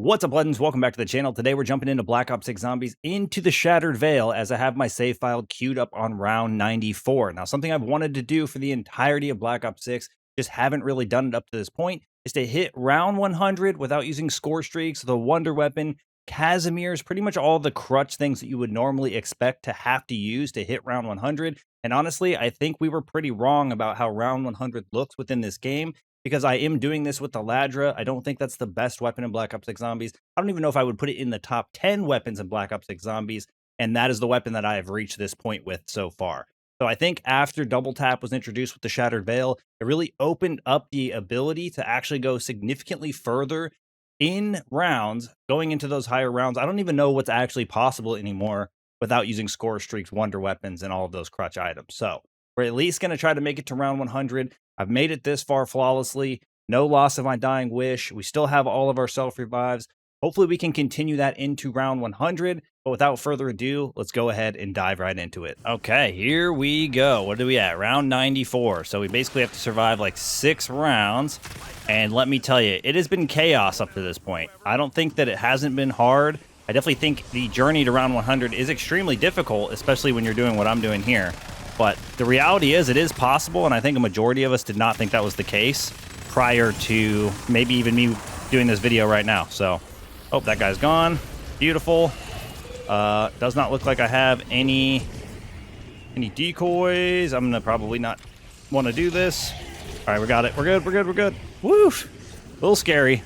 What's up, legends? Welcome back to the channel. Today we're jumping into Black Ops 6 Zombies into the Shattered Veil as I have my save file queued up on round 94. Now, something I've wanted to do for the entirety of Black Ops 6, just haven't really done it up to this point, is to hit round 100 without using score streaks, the wonder weapon, kazimirs, pretty much all the crutch things that you would normally expect to have to use to hit round 100. And honestly, I think we were pretty wrong about how round 100 looks within this game, because I am doing this with the Ladra. I don't think that's the best weapon in Black Ops 6 Zombies. I don't even know if I would put it in the top 10 weapons in Black Ops 6 Zombies, and that is the weapon that I have reached this point with so far. So I think after Double Tap was introduced with the Shattered Veil, it really opened up the ability to actually go significantly further in rounds, going into those higher rounds. I don't even know what's actually possible anymore without using score streaks, wonder weapons, and all of those crutch items. So we're at least going to try to make it to round 100. I've made it this far flawlessly. No loss of my dying wish. We still have all of our self-revives. Hopefully we can continue that into round 100. But without further ado, let's go ahead and dive right into it. Okay, here we go. What are we at? Round 94. So we basically have to survive like 6 rounds. And let me tell you, it has been chaos up to this point. I don't think that it hasn't been hard. I definitely think the journey to round 100 is extremely difficult, especially when you're doing what I'm doing here. But the reality is it is possible, and I think a majority of us did not think that was the case prior to maybe even me doing this video right now. So, oh, that guy's gone. Beautiful. Does not look like I have any decoys. I'm gonna probably not want to do this. All right, we got it. We're good. We're good. We're good. Woof. A little scary.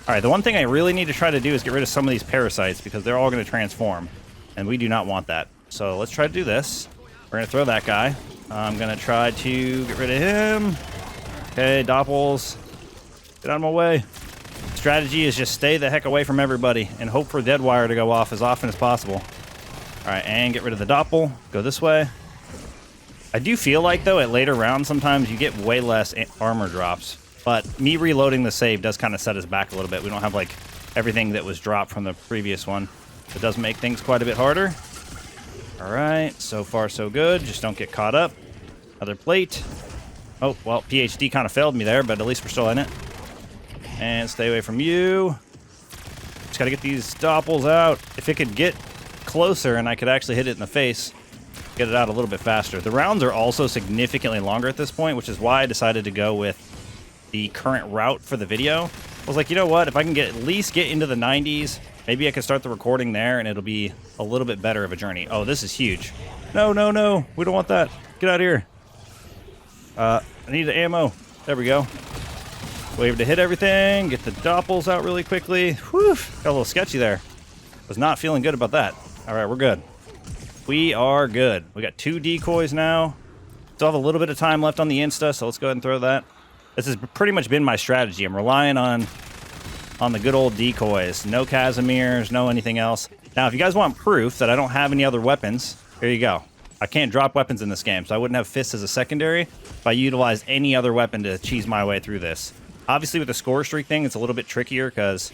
All right, the one thing I really need to try to do is get rid of some of these parasites because they're all going to transform, and we do not want that. So let's try to do this. We're going to throw that guy. I'm going to try to get rid of him. Okay, Doppels. Get out of my way. Strategy is just stay the heck away from everybody and hope for dead wire to go off as often as possible. All right, and get rid of the Doppel. Go this way. I do feel like, though, at later rounds, sometimes you get way less armor drops. But me reloading the save does kind of set us back a little bit. We don't have, like, everything that was dropped from the previous one. It does make things quite a bit harder. All right, so far so good. Just don't get caught up. Another plate. Oh, well, PhD kind of failed me there, but at least we're still in it. And stay away from you. Just got to get these Doppels out. If it could get closer and I could actually hit it in the face, get it out a little bit faster. The rounds are also significantly longer at this point, which is why I decided to go with the current route for the video. I was like, you know what? If I can at least get into the 90s, maybe I can start the recording there and it'll be a little bit better of a journey. Oh, this is huge. No, no, no. We don't want that. Get out of here. I need the ammo. There we go. Wave to hit everything. Get the Doppels out really quickly. Whew. Got a little sketchy there. Was not feeling good about that. All right, we're good. We are good. We got 2 decoys now. Still have a little bit of time left on the Insta, so let's go ahead and throw that. This has pretty much been my strategy. I'm relying on the good old decoys. No kazimirs, no anything else. Now, if you guys want proof that I don't have any other weapons, here you go. I can't drop weapons in this game, so I wouldn't have fists as a secondary if I utilized any other weapon to cheese my way through this. Obviously, with the score streak thing, it's a little bit trickier because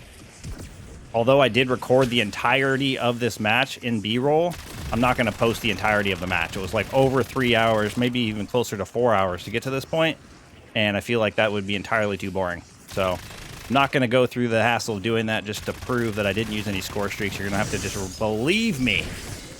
although I did record the entirety of this match in B-roll, I'm not going to post the entirety of the match. It was like over 3 hours, maybe even closer to 4 hours to get to this point, and I feel like that would be entirely too boring. So I'm not going to go through the hassle of doing that just to prove that I didn't use any score streaks. You're going to have to just believe me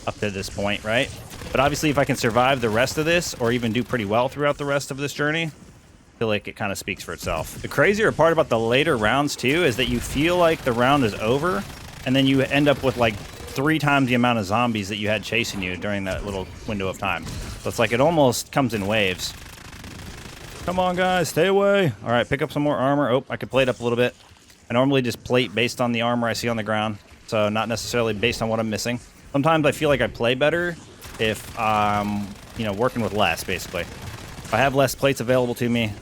up to this point, right? But obviously, if I can survive the rest of this, or even do pretty well throughout the rest of this journey, I feel like it kind of speaks for itself. The crazier part about the later rounds, too, is that you feel like the round is over, and then you end up with, like, 3 times the amount of zombies that you had chasing you during that little window of time. So it's like it almost comes in waves. Come on, guys, stay away. All right, pick up some more armor. Oh, I could plate up a little bit. I normally just plate based on the armor I see on the ground, so not necessarily based on what I'm missing. Sometimes I feel like I play better if I'm, working with less, basically. If I have less plates available to me,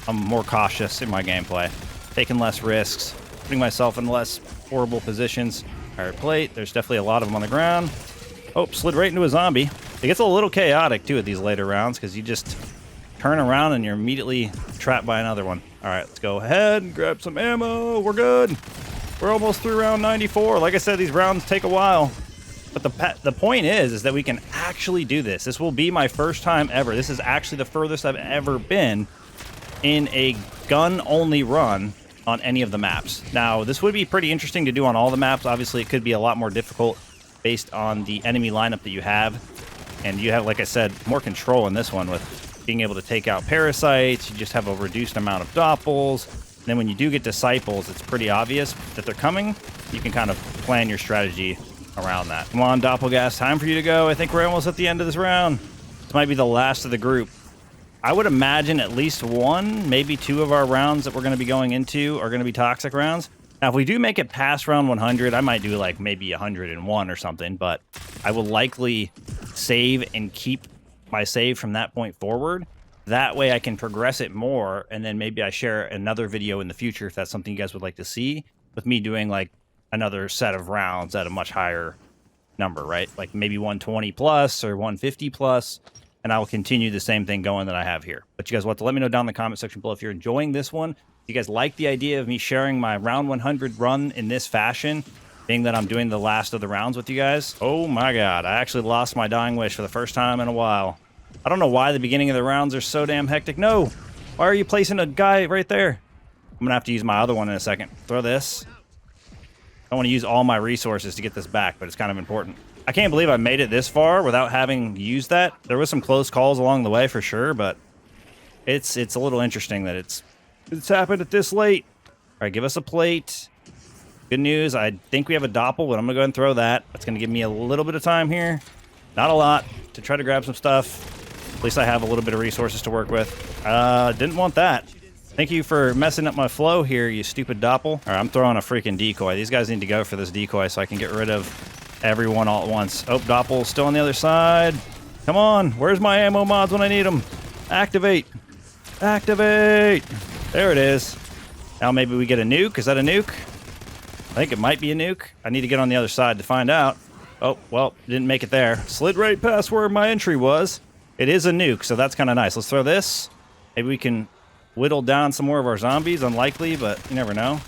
I'm more cautious in my gameplay, taking less risks, putting myself in less horrible positions. All right, plate. There's definitely a lot of them on the ground. Oh, slid right into a zombie. It gets a little chaotic, too, at these later rounds because you just turn around and you're immediately trapped by another one. All right, let's go ahead and grab some ammo. We're good. We're almost through round 94. Like I said, these rounds take a while. But the point is that we can actually do this. This will be my first time ever. This is actually the furthest I've ever been in a gun-only run on any of the maps. Now, this would be pretty interesting to do on all the maps. Obviously, it could be a lot more difficult based on the enemy lineup that you have. And you have, like I said, more control in this one with being able to take out parasites. You just have a reduced amount of doppels. And then when you do get disciples, it's pretty obvious that they're coming. You can kind of plan your strategy around that. Come on, Doppelgas, time for you to go. I think we're almost at the end of this round. This might be the last of the group. I would imagine at least one, maybe two of our rounds that we're going to be going into are going to be toxic rounds. Now, if we do make it past round 100, I might do like maybe 101 or something, but I will likely save and keep my save from that point forward. That way I can progress it more, and then maybe I share another video in the future if that's something you guys would like to see, with me doing like another set of rounds at a much higher number, right? Like maybe 120 plus or 150 plus. And I will continue the same thing going that I have here. But you guys will have to let me know down in the comment section below if you're enjoying this one. If you guys like the idea of me sharing my round 100 run in this fashion, being that I'm doing the last of the rounds with you guys. Oh my god, I actually lost my dying wish for the first time in a while. I don't know why the beginning of the rounds are so damn hectic. No! Why are you placing a guy right there? I'm gonna have to use my other one in a second. Throw this. I want to use all my resources to get this back, but it's kind of important. I can't believe I made it this far without having used that. There was some close calls along the way for sure, but it's a little interesting that it's happened at this late. All right, give us a plate. Good news, I think we have a doppel, but I'm gonna go ahead and throw that. That's gonna give me a little bit of time here. Not a lot, to try to grab some stuff. At least I have a little bit of resources to work with. Didn't want that. Thank you for messing up my flow here, you stupid doppel. All right, I'm throwing a freaking decoy. These guys need to go for this decoy so I can get rid of everyone all at once. Oh, Doppel's still on the other side. Come on. Where's my ammo mods when I need them? Activate. Activate. There it is. Now maybe we get a nuke. Is that a nuke? I think it might be a nuke. I need to get on the other side to find out. Oh, well, didn't make it there. Slid right past where my entry was. It is a nuke, so that's kind of nice. Let's throw this. Maybe we can whittle down some more of our zombies. Unlikely, but you never know.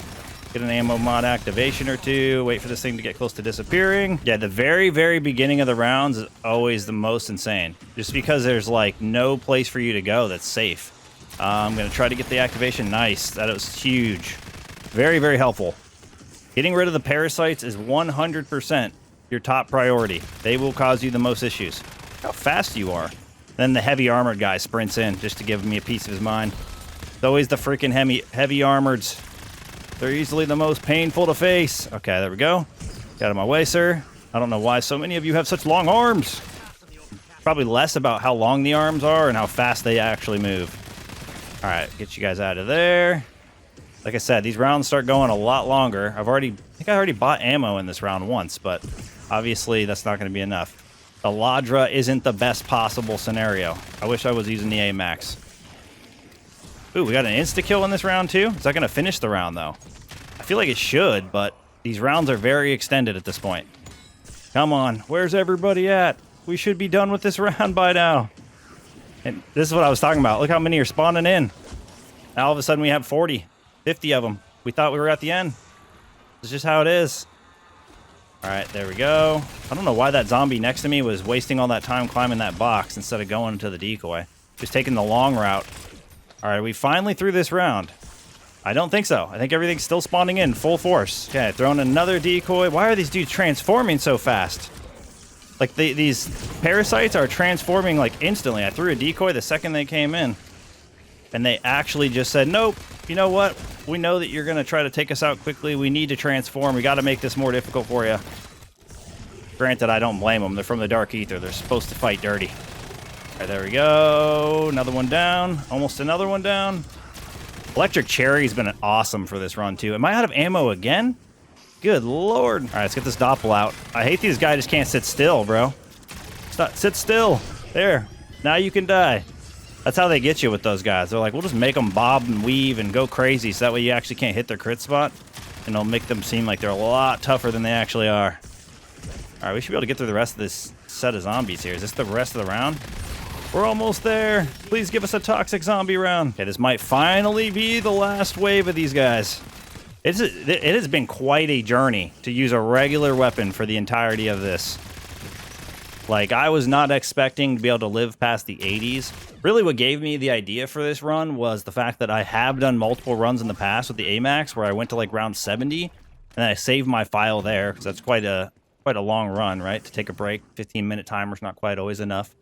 Get an ammo mod activation or two. Wait for this thing to get close to disappearing. Yeah, the very, very beginning of the rounds is always the most insane. Just because there's like no place for you to go that's safe. I'm going to try to get the activation. Nice. That was huge. Very, very helpful. Getting rid of the parasites is 100% your top priority. They will cause you the most issues. How fast you are. Then the heavy armored guy sprints in just to give me a piece of his mind. It's always the freaking heavy armoreds. They're easily the most painful to face. Okay, there we go. Get out of my way, sir. I don't know why so many of you have such long arms. Probably less about how long the arms are and how fast they actually move. All right, get you guys out of there. Like I said, these rounds start going a lot longer. I think I already bought ammo in this round once, but obviously that's not going to be enough. The Ladra isn't the best possible scenario. I wish I was using the AMAX. Ooh, we got an insta-kill in this round too? Is that going to finish the round though? I feel like it should, but these rounds are very extended at this point. Come on, where's everybody at? We should be done with this round by now. And this is what I was talking about. Look how many are spawning in. Now all of a sudden we have 40, 50 of them. We thought we were at the end. It's just how it is. All right, there we go. I don't know why that zombie next to me was wasting all that time climbing that box instead of going to the decoy. Just taking the long route. All right, are we finally through this round? I don't think so. I think everything's still spawning in full force. Okay, throwing another decoy. Why are these dudes transforming so fast? Like, these parasites are transforming, like, instantly. I threw a decoy the second they came in. And they actually just said, nope, you know what? We know that you're going to try to take us out quickly. We need to transform. We got to make this more difficult for you. Granted, I don't blame them. They're from the Dark Ether. They're supposed to fight dirty. All right, there we go. Another one down. Almost another one down. Electric Cherry's been awesome for this run, too. Am I out of ammo again? Good lord. All right, let's get this doppel out. I hate these guys just can't sit still, bro. Sit still. There. Now you can die. That's how they get you with those guys. They're like, we'll just make them bob and weave and go crazy so that way you actually can't hit their crit spot. And it'll make them seem like they're a lot tougher than they actually are. All right, we should be able to get through the rest of this set of zombies here. Is this the rest of the round? We're almost there. Please give us a toxic zombie round. Okay, this might finally be the last wave of these guys. It has been quite a journey to use a regular weapon for the entirety of this. Like, I was not expecting to be able to live past the 80s. Really, what gave me the idea for this run was the fact that I have done multiple runs in the past with the AMAX where I went to like round 70, and then I saved my file there, because that's quite a long run, right? To take a break, 15-minute timer's not quite always enough.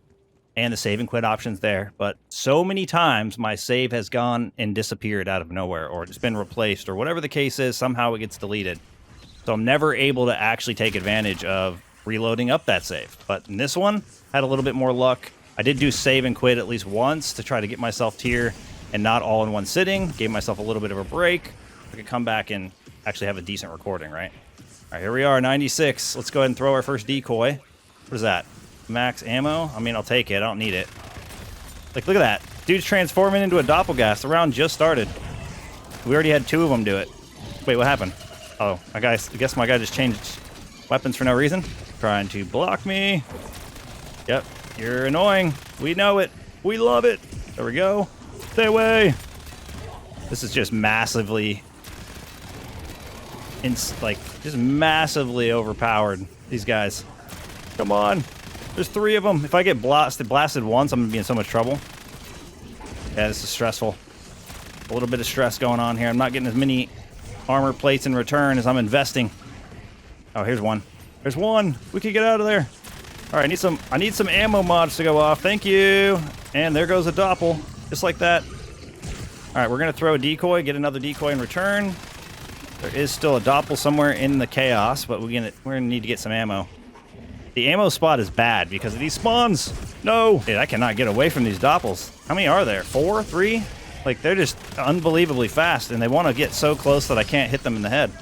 And the save and quit option's there. But so many times my save has gone and disappeared out of nowhere, or it's been replaced, or whatever the case is, somehow it gets deleted. So I'm never able to actually take advantage of reloading up that save. But in this one, had a little bit more luck. I did do save and quit at least once to try to get myself tier and not all in one sitting. Gave myself a little bit of a break. I could come back and actually have a decent recording, right? All right, here we are, 96. Let's go ahead and throw our first decoy. What is that? Max ammo? I mean, I'll take it. I don't need it. Like, look at that. Dude's transforming into a doppelganger. The round just started. We already had 2 of them do it. Wait, what happened? Oh, I guess my guy just changed weapons for no reason. Trying to block me. Yep, you're annoying. We know it. We love it. There we go. Stay away. This is just massively... just massively overpowered, these guys. Come on. There's 3 of them. If I get blasted once, I'm going to be in so much trouble. Yeah, this is stressful. A little bit of stress going on here. I'm not getting as many armor plates in return as I'm investing. Oh, here's one. There's one. We can get out of there. All right, I need some ammo mods to go off. Thank you. And there goes a doppel. Just like that. All right, we're going to throw a decoy, get another decoy in return. There is still a doppel somewhere in the chaos, but we're going to need to get some ammo. The ammo spot is bad because of these spawns. No. Dude, I cannot get away from these doppels. How many are there? 4? 3? Like, they're just unbelievably fast, and they want to get so close that I can't hit them in the head.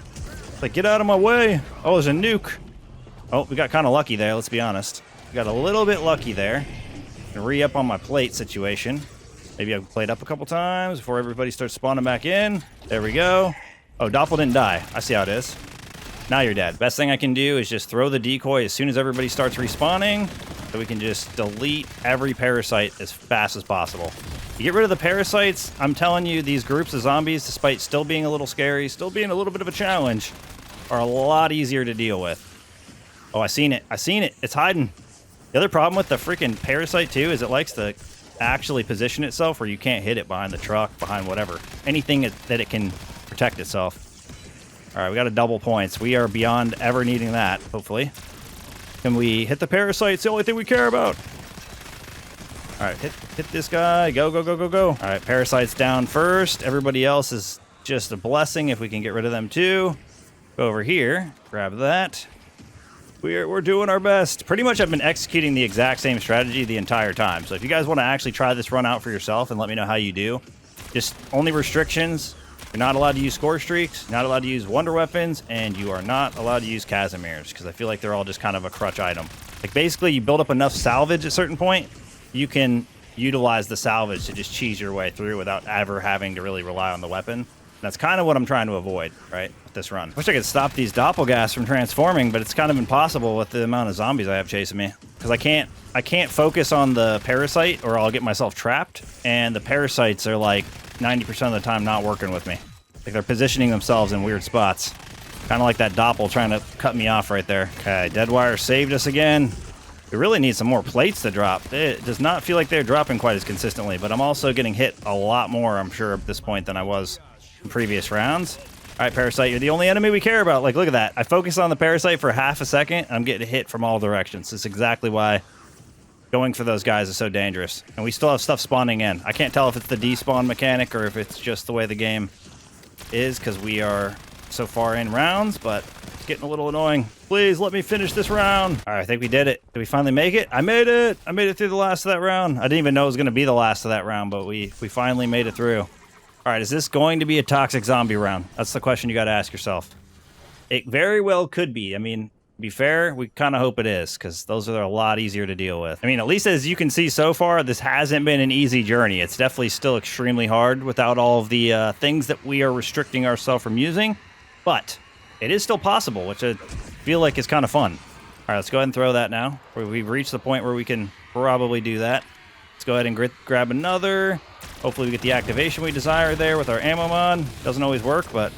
Like, get out of my way. Oh, there's a nuke. Oh, we got kind of lucky there, let's be honest. We got a little bit lucky there. Re-up on my plate situation. Maybe I can plate up a couple times before everybody starts spawning back in. There we go. Oh, doppel didn't die. I see how it is. Now you're dead. Best thing I can do is just throw the decoy as soon as everybody starts respawning, so we can just delete every parasite as fast as possible. You get rid of the parasites, I'm telling you, these groups of zombies, despite still being a little scary, still being a little bit of a challenge, are a lot easier to deal with. Oh, I seen it. I seen it. It's hiding. The other problem with the freaking parasite, too, is it likes to actually position itself where you can't hit it behind the truck, behind whatever. Anything that it can protect itself. All right, we got a double points. We are beyond ever needing that, hopefully. Can we hit the parasite? It's the only thing we care about. All right, hit this guy. Go, go, go, go, go. All right, parasite's down first. Everybody else is just a blessing if we can get rid of them too. Go over here, grab that. We're doing our best. Pretty much I've been executing the exact same strategy the entire time. So if you guys want to actually try this run out for yourself and let me know how you do, just only restrictions. You're not allowed to use score streaks, not allowed to use wonder weapons, and you are not allowed to use kazimirs because I feel like they're all just kind of a crutch item. Like, basically, you build up enough salvage at a certain point, you can utilize the salvage to just cheese your way through without ever having to really rely on the weapon. That's kind of what I'm trying to avoid, right, with this run. Wish I could stop these doppelgangers from transforming, but it's kind of impossible with the amount of zombies I have chasing me. Because I can't focus on the parasite or I'll get myself trapped, and the parasites are like 90% of the time not working with me. Like, they're positioning themselves in weird spots. Kind of like that doppel trying to cut me off right there. Okay, Deadwire saved us again. We really need some more plates to drop. It does not feel like they're dropping quite as consistently, but I'm also getting hit a lot more, I'm sure, at this point than I was in previous rounds. All right, Parasite, you're the only enemy we care about. Like, look at that. I focus on the Parasite for half a second, I'm getting hit from all directions. That's exactly why going for those guys is so dangerous. And we still have stuff spawning in. I can't tell if it's the despawn mechanic or if it's just the way the game is because we are so far in rounds, but it's getting a little annoying. Please let me finish this round. All right, I think we did it. Did we finally make it? I made it. I made it through the last of that round. I didn't even know it was going to be the last of that round, but we finally made it through. All right, is this going to be a toxic zombie round? That's the question you got to ask yourself. It very well could be. I mean, to be fair, we kind of hope it is, because those are a lot easier to deal with. I mean, at least as you can see so far, this hasn't been an easy journey. It's definitely still extremely hard without all of the things that we are restricting ourselves from using, but it is still possible, which I feel like is kind of fun. All right, let's go ahead and throw that now. We've reached the point where we can probably do that. Let's go ahead and grab another. Hopefully we get the activation we desire there with our ammo mod. Doesn't always work, but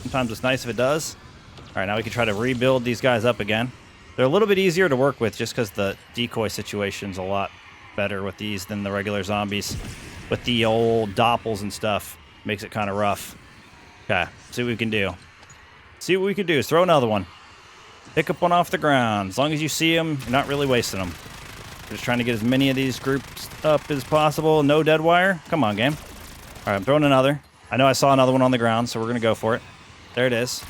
sometimes it's nice if it does. All right, now we can try to rebuild these guys up again. They're a little bit easier to work with just because the decoy situation's a lot better with these than the regular zombies. With the old doppels and stuff, makes it kind of rough. Okay, see what we can do. See what we can do is throw another one. Pick up one off the ground. As long as you see them, you're not really wasting them. We're just trying to get as many of these groups up as possible. No dead wire. Come on, game. All right, I'm throwing another. I know I saw another one on the ground, so we're going to go for it. There it is.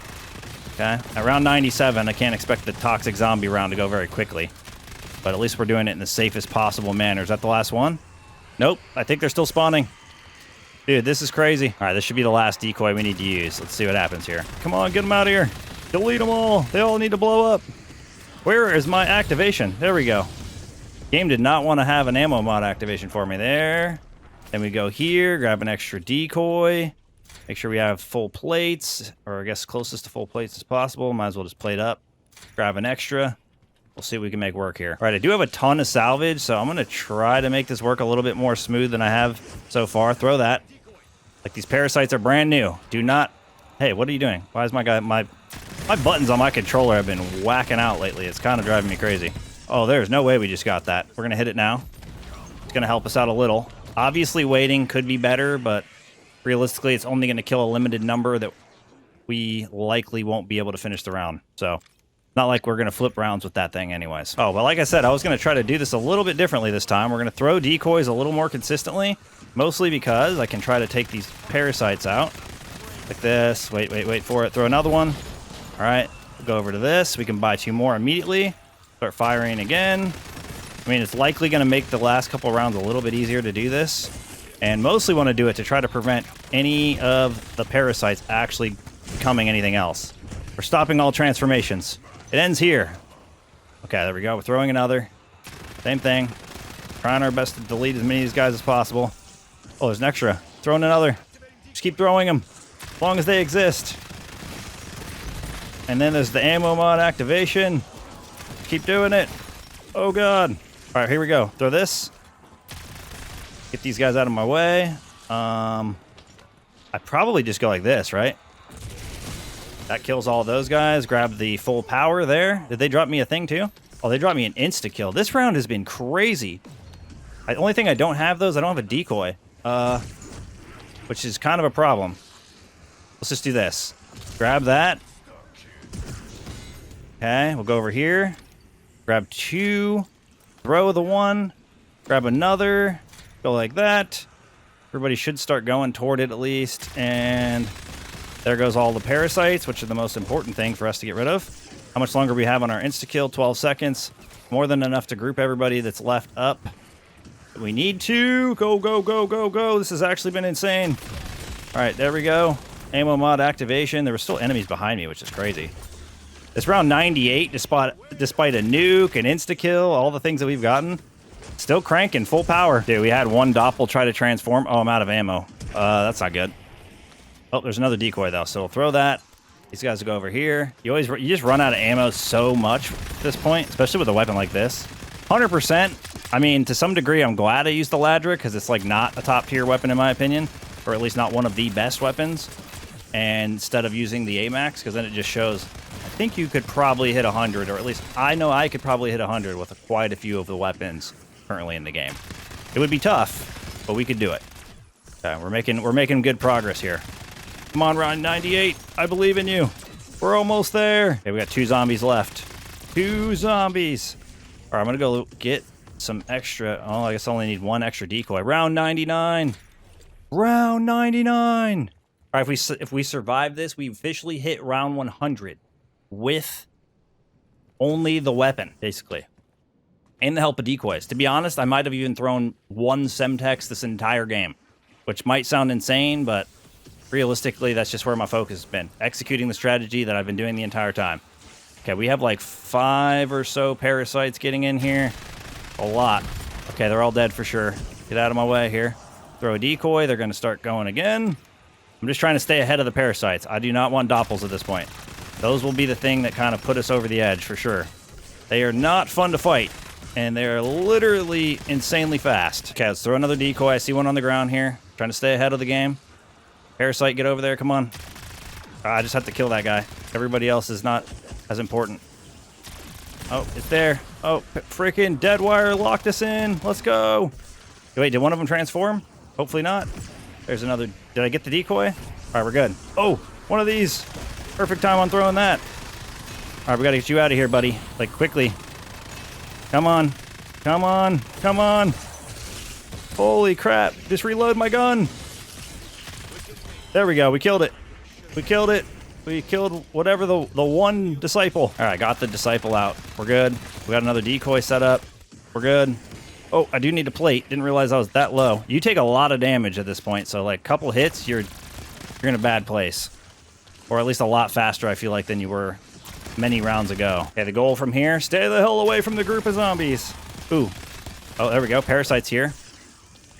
Okay, at round 97, I can't expect the toxic zombie round to go very quickly. But at least we're doing it in the safest possible manner. Is that the last one? Nope, I think they're still spawning. Dude, this is crazy. All right, this should be the last decoy we need to use. Let's see what happens here. Come on, get them out of here. Delete them all. They all need to blow up. Where is my activation? There we go. Game did not want to have an ammo mod activation for me there. Then we go here, grab an extra decoy. Make sure we have full plates, or I guess closest to full plates as possible. Might as well just plate up. Grab an extra. We'll see what we can make work here. All right, I do have a ton of salvage, so I'm going to try to make this work a little bit more smooth than I have so far. Throw that. Like, these parasites are brand new. Do not... Hey, what are you doing? Why is my guy... My buttons on my controller have been whacking out lately. It's kind of driving me crazy. Oh, there's no way we just got that. We're going to hit it now. It's going to help us out a little. Obviously, waiting could be better, but realistically, it's only going to kill a limited number that we likely won't be able to finish the round. So, not like we're going to flip rounds with that thing anyways. Oh, well, like I said, I was going to try to do this a little bit differently this time. We're going to throw decoys a little more consistently, mostly because I can try to take these parasites out. Like this. Wait for it. Throw another one. All right, we'll go over to this. We can buy 2 more immediately. Start firing again. I mean, it's likely going to make the last couple rounds a little bit easier to do this. And mostly want to do it to try to prevent any of the parasites actually becoming anything else. We're stopping all transformations. It ends here. Okay, there we go. We're throwing another. Same thing. Trying our best to delete as many of these guys as possible. Oh, there's an extra. Throwing another. Just keep throwing them. As long as they exist. And then there's the ammo mod activation. Keep doing it. Oh, God. All right, here we go. Throw this. Get these guys out of my way. I probably just go like this, right? That kills all those guys. Grab the full power there. Did they drop me a thing, too? Oh, they dropped me an insta-kill. This round has been crazy. The only thing I don't have, though, is I don't have a decoy. Which is kind of a problem. Let's just do this. Grab that. Okay, we'll go over here. Grab 2. Throw the 1. Grab another. Go like that. Everybody should start going toward it at least. And there goes all the parasites, which are the most important thing for us to get rid of. How much longer we have on our insta-kill? 12 seconds. More than enough to group everybody that's left up. We need to. Go, go, go, go, go. This has actually been insane. All right, there we go. Ammo mod activation. There were still enemies behind me, which is crazy. It's round 98, despite a nuke, an insta-kill, all the things that we've gotten. Still cranking, full power. Dude, we had one doppel try to transform. Oh, I'm out of ammo. That's not good. Oh, there's another decoy, though, so we'll throw that. These guys will go over here. You just run out of ammo so much at this point, especially with a weapon like this. 100%. I mean, to some degree, I'm glad I used the Ladra, because it's, like, not a top-tier weapon, in my opinion. Or at least not one of the best weapons. And instead of using the AMAX, because then it just shows... I think you could probably hit 100, or at least I know I could probably hit 100 with quite a few of the weapons currently in the game. It would be tough, but we could do it. Okay, we're making good progress here. Come on, round 98. I believe in you. We're almost there. Okay, we got 2 zombies left. 2 zombies. All right, I'm gonna go get some extra. Oh, I guess I only need 1 extra decoy. Round 99. Round 99. All right, if we survive this, we officially hit round 100. With only the weapon, basically. And the help of decoys. To be honest, I might have even thrown 1 Semtex this entire game. Which might sound insane, but realistically, that's just where my focus has been. Executing the strategy that I've been doing the entire time. Okay, we have like 5 or so parasites getting in here. A lot. Okay, they're all dead for sure. Get out of my way here. Throw a decoy. They're going to start going again. I'm just trying to stay ahead of the parasites. I do not want doppels at this point. Those will be the thing that kind of put us over the edge, for sure. They are not fun to fight, and they're literally insanely fast. Okay, let's throw another decoy. I see one on the ground here. Trying to stay ahead of the game. Parasite, get over there. Come on. I just have to kill that guy. Everybody else is not as important. Oh, it's there. Oh, freaking dead wire locked us in. Let's go. Wait, did one of them transform? Hopefully not. There's another. Did I get the decoy? All right, we're good. Oh, one of these. Perfect time on throwing that. All right, we got to get you out of here, buddy. Like, quickly. Come on. Come on. Come on. Holy crap. Just reload my gun. There we go. We killed it. We killed it. We killed whatever the one disciple. All right, got the disciple out. We're good. We got another decoy set up. We're good. Oh, I do need a plate. Didn't realize I was that low. You take a lot of damage at this point, so like a couple hits, you're in a bad place. Or at least a lot faster, I feel like, than you were many rounds ago. Okay, the goal from here, stay the hell away from the group of zombies. Ooh. Oh, there we go. Parasites here.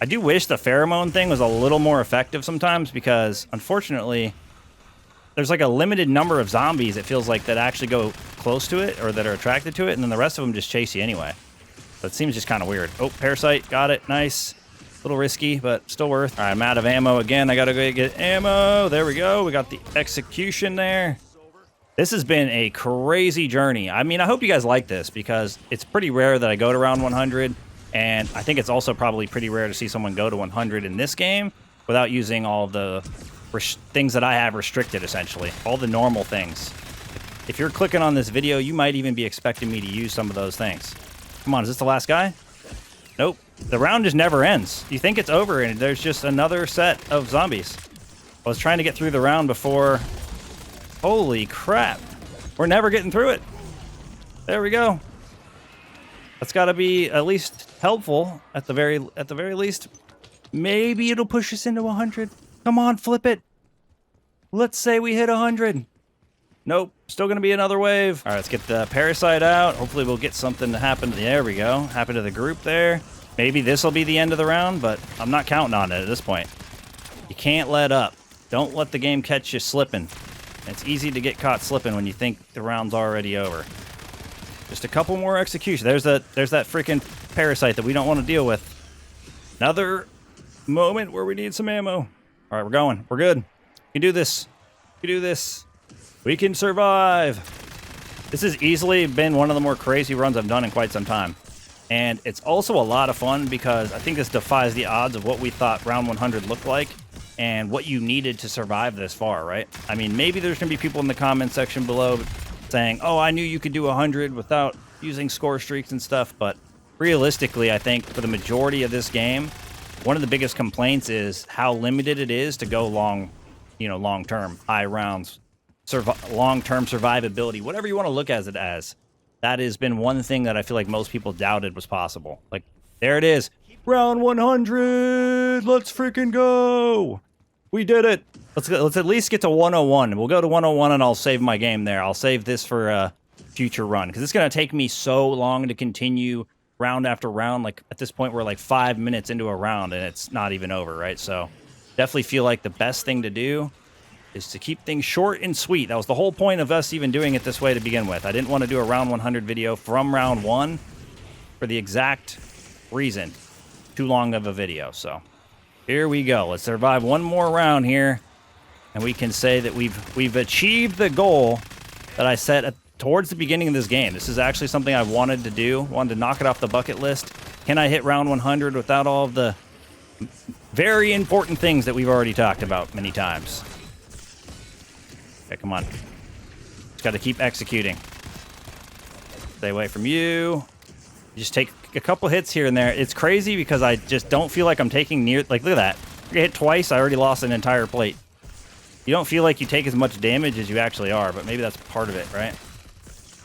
I do wish the pheromone thing was a little more effective sometimes because, unfortunately, there's like a limited number of zombies, it feels like, that actually go close to it or that are attracted to it, and then the rest of them just chase you anyway. So it seems just kind of weird. Oh, parasite. Got it. Nice. A little risky, but still worth. All right, I'm out of ammo again. I got to go get ammo. There we go. We got the execution there. This has been a crazy journey. I mean, I hope you guys like this because it's pretty rare that I go to round 100, and I think it's also probably pretty rare to see someone go to 100 in this game without using all of the things that I have restricted, essentially. All the normal things. If you're clicking on this video, you might even be expecting me to use some of those things. Come on, is this the last guy? Nope. The round just never ends. You think it's over, and there's just another set of zombies. I was trying to get through the round before. Holy crap. We're never getting through it. There we go. That's got to be at least helpful at the very least. Maybe it'll push us into 100. Come on, flip it. Let's say we hit 100. Nope. Still going to be another wave. All right, let's get the parasite out. Hopefully we'll get something to happen. There we go. Happen to the group there. Maybe this will be the end of the round, but I'm not counting on it at this point. You can't let up. Don't let the game catch you slipping. It's easy to get caught slipping when you think the round's already over. Just a couple more executions. There's that freaking parasite that we don't want to deal with. Another moment where we need some ammo. All right, we're going. We're good. We can do this. We can do this. We can survive. This has easily been one of the more crazy runs I've done in quite some time. And it's also a lot of fun because I think this defies the odds of what we thought round 100 looked like and what you needed to survive this far, right? I mean, maybe there's going to be people in the comment section below saying, oh, I knew you could do 100 without using score streaks and stuff. But realistically, I think for the majority of this game, one of the biggest complaints is how limited it is to go long term, high rounds, long-term survivability, whatever you want to look at it as. That has been one thing that I feel like most people doubted was possible. Like, there it is. Round 100! Let's freaking go! We did it! Let's at least get to 101. We'll go to 101 and I'll save my game there. I'll save this for a future run, because it's going to take me so long to continue round after round. Like, at this point, we're like 5 minutes into a round and it's not even over, right? So, definitely feel like the best thing to do is to keep things short and sweet. That was the whole point of us even doing it this way to begin with. I didn't want to do a round 100 video from round 1 for the exact reason. Too long of a video, so here we go. Let's survive one more round here, and we can say that we've achieved the goal that I set towards the beginning of this game. This is actually something I wanted to do, wanted to knock it off the bucket list. Can I hit round 100 without all of the very important things that we've already talked about many times? Okay, come on. Just got to keep executing. Stay away from you. Just take a couple hits here and there. It's crazy because I just don't feel like I'm taking near... Like, look at that. I hit twice, I already lost an entire plate. You don't feel like you take as much damage as you actually are, but maybe that's part of it, right?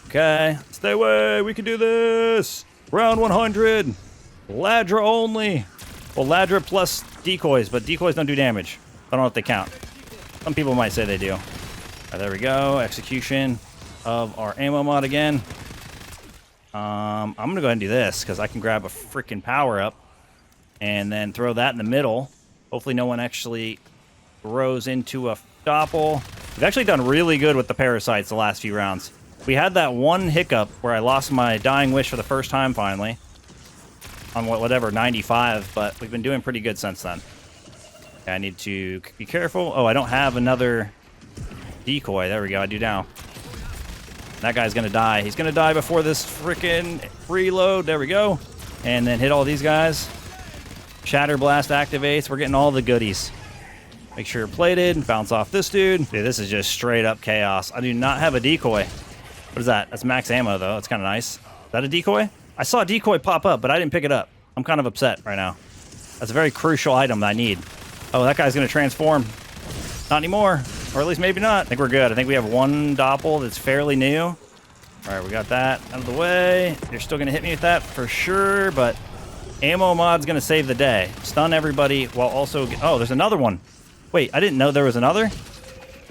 Okay. Stay away. We can do this. Round 100. Ladra only. Well, Ladra plus decoys, but decoys don't do damage. I don't know if they count. Some people might say they do. Right, there we go. Execution of our ammo mod again. I'm going to go ahead and do this because I can grab a freaking power-up and then throw that in the middle. Hopefully no one actually throws into a doppel. We've actually done really good with the parasites the last few rounds. We had that one hiccup where I lost my dying wish for the first time finally. On whatever, 95, but we've been doing pretty good since then. Okay, I need to be careful. Oh, I don't have another decoy. There we go. I do now. That guy's going to die. He's going to die before this freaking reload. There we go. And then hit all these guys. Shatter Blast activates. We're getting all the goodies. Make sure you're plated. Bounce off this dude. Dude, this is just straight up chaos. I do not have a decoy. What is that? That's max ammo, though. That's kind of nice. Is that a decoy? I saw a decoy pop up, but I didn't pick it up. I'm kind of upset right now. That's a very crucial item that I need. Oh, that guy's going to transform. Not anymore. Or at least maybe not. I think we're good. I think we have one doppel that's fairly new. All right, we got that out of the way. You're still going to hit me with that for sure, but ammo mod's going to save the day. Stun everybody while also... Oh, there's another one. Wait, I didn't know there was another?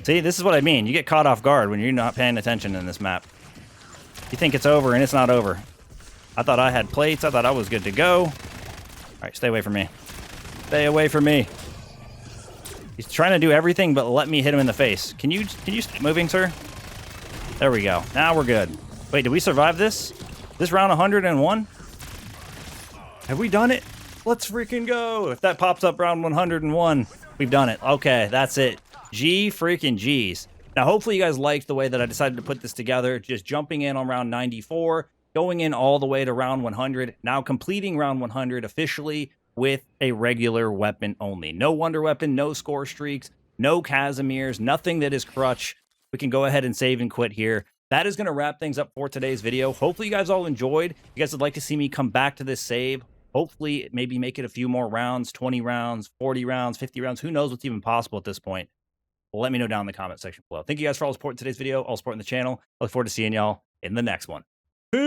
See, this is what I mean. You get caught off guard when you're not paying attention in this map. You think it's over, and it's not over. I thought I had plates. I thought I was good to go. All right, stay away from me. Stay away from me. He's trying to do everything but let me hit him in the face. Can you stop moving, sir? There we go. Now we're good. Wait, did we survive this? This round 101? Have we done it? Let's freaking go. If that pops up round 101, we've done it. Okay, that's it. G freaking G's. Now, hopefully you guys liked the way that I decided to put this together. Just jumping in on round 94, going in all the way to round 100, now completing round 100 officially with a regular weapon only. No wonder weapon, no score streaks, no kazimirs, nothing that is crutch. We can go ahead and save and quit here. That is going to wrap things up for today's video. Hopefully you guys all enjoyed. If you guys would like to see me come back to this save, hopefully maybe make it a few more rounds, 20 rounds, 40 rounds, 50 rounds. Who knows what's even possible at this point? Well, let me know down in the comment section below. Thank you guys for all the support in today's video, all support in the channel. I look forward to seeing y'all in the next one. Peace!